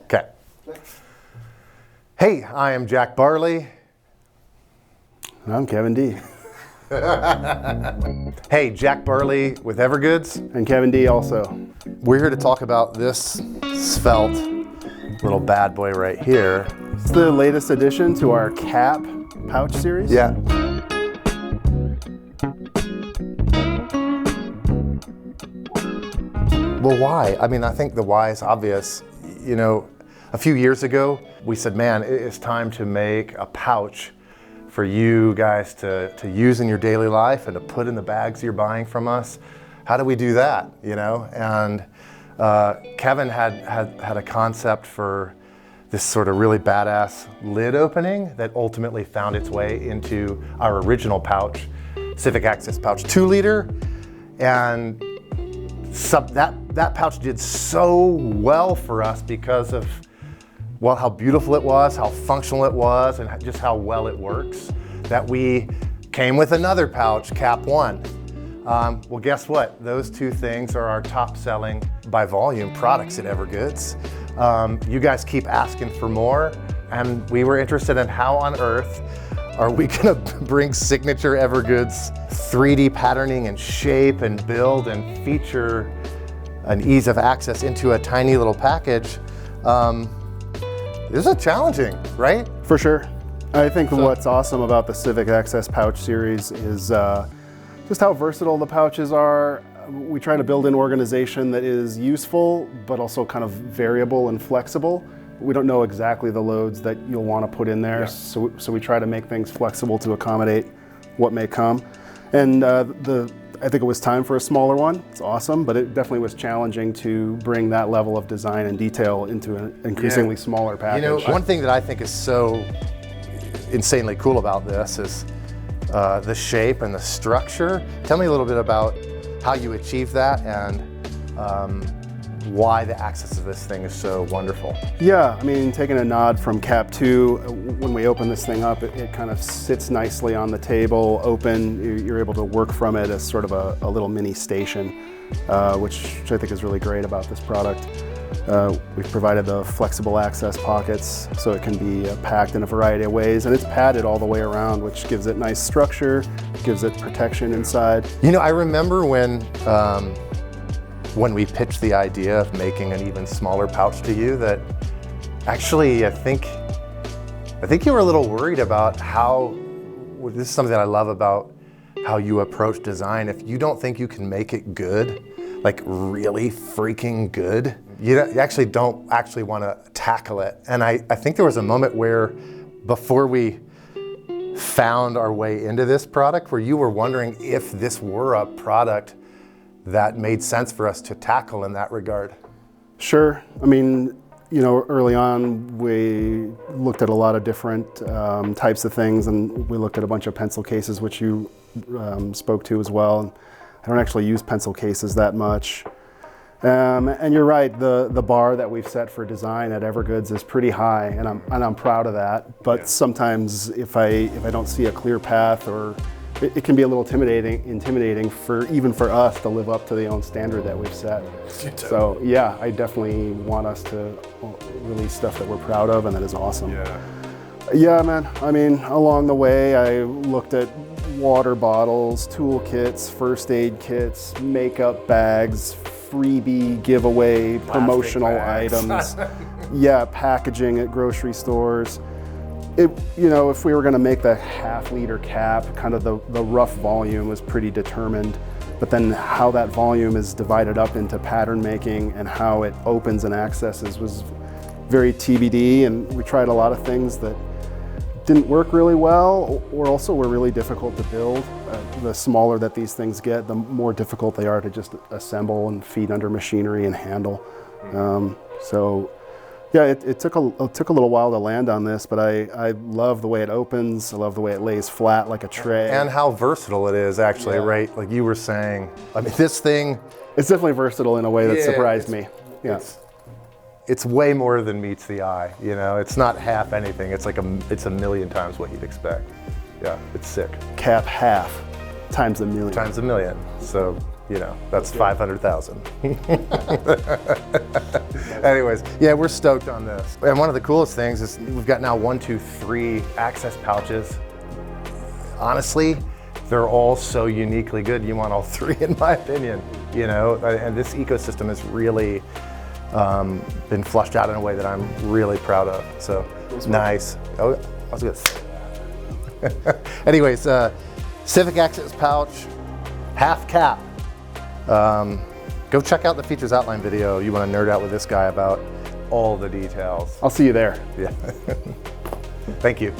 Okay. Hey, I am Jack Barley. And I'm Kevin D. Hey, Jack Barley with Evergoods. And Kevin D also. We're here to talk about this svelte little bad boy right here. It's the latest addition to our cap pouch series. Yeah. Well, why? I mean, I think the why is obvious. You know, a few years ago, we said, man, it's time to make a pouch for you guys to use in your daily life and to put in the bags you're buying from us. How do we do that, you know? And Kevin had a concept for this sort of really badass lid opening that ultimately found its way into our original pouch, CIVIC Access Pouch 2-liter. And that pouch did so well for us because of, well, how beautiful it was, how functional it was, and just how well it works, that we came with another pouch, Cap 1. Well, guess what? Those two things are our top selling by volume products at Evergoods. You guys keep asking for more, and we were interested in how on earth are we gonna bring signature Evergoods 3D patterning and shape and build and feature an ease of access into a tiny little package. This is challenging, right? For sure. I think what's awesome about the CIVIC Access Pouch series is just how versatile the pouches are. We try to build an organization that is useful, but also kind of variable and flexible. We don't know exactly the loads that you'll want to put in there, so we try to make things flexible to accommodate what may come. And I think it was time for a smaller one. It's awesome, but it definitely was challenging to bring that level of design and detail into an increasingly smaller package. You know, one thing that I think is so insanely cool about this is the shape and the structure. Tell me a little bit about how you achieve that and why the access of this thing is so wonderful. Yeah, I mean, taking a nod from Cap 2, when we open this thing up, it kind of sits nicely on the table, open. You're able to work from it as sort of a little mini station, which I think is really great about this product. We've provided the flexible access pockets so it can be packed in a variety of ways, and it's padded all the way around, which gives it nice structure, gives it protection inside. You know, I remember when we pitched the idea of making an even smaller pouch to you, that actually I think you were a little worried about how, this is something that I love about how you approach design. If you don't think you can make it good, like really freaking good, you actually don't actually want to tackle it. And I think there was a moment where, before we found our way into this product, where you were wondering if this were a product that made sense for us to tackle in that regard. Sure. I mean, you know, early on we looked at a lot of different types of things, and we looked at a bunch of pencil cases, which you spoke to as well. And I don't actually use pencil cases that much. And you're right, the bar that we've set for design at Evergoods is pretty high, and I'm proud of that. But sometimes if I don't see a clear path, or it can be a little intimidating even for us to live up to the own standard that we've set. So yeah, I definitely want us to release stuff that we're proud of and that is awesome. Yeah, man. I mean, along the way, I looked at water bottles, tool kits, first aid kits, makeup bags, freebie giveaway, promotional items. Yeah, packaging at grocery stores. You know, if we were going to make the half-liter cap, kind of the rough volume was pretty determined, but then how that volume is divided up into pattern making and how it opens and accesses was very TBD, and we tried a lot of things that didn't work really well, or also were really difficult to build. The smaller that these things get, the more difficult they are to just assemble and feed under machinery and handle. So yeah, it took a little while to land on this, but I love the way it opens. I love the way it lays flat like a tray. And how versatile it is, actually, right? Like you were saying. I mean, this thing... It's definitely versatile in a way that surprised me. Yeah. It's way more than meets the eye, you know? It's not half anything. It's like it's a million times what you'd expect. Yeah, it's sick. Cap half times a million. Times a million. So you know, that's 500,000. Anyways, yeah, we're stoked on this. And one of the coolest things is we've got now 1, 2, 3 access pouches. Honestly, they're all so uniquely good. You want all 3 in my opinion, you know, and this ecosystem has really been flushed out in a way that I'm really proud of. So nice. Oh, I was gonna say that. Anyways, CIVIC Access Pouch, half cap. Go check out the features outline video. You want to nerd out with this guy about all the details. I'll see you there. Yeah. Thank you.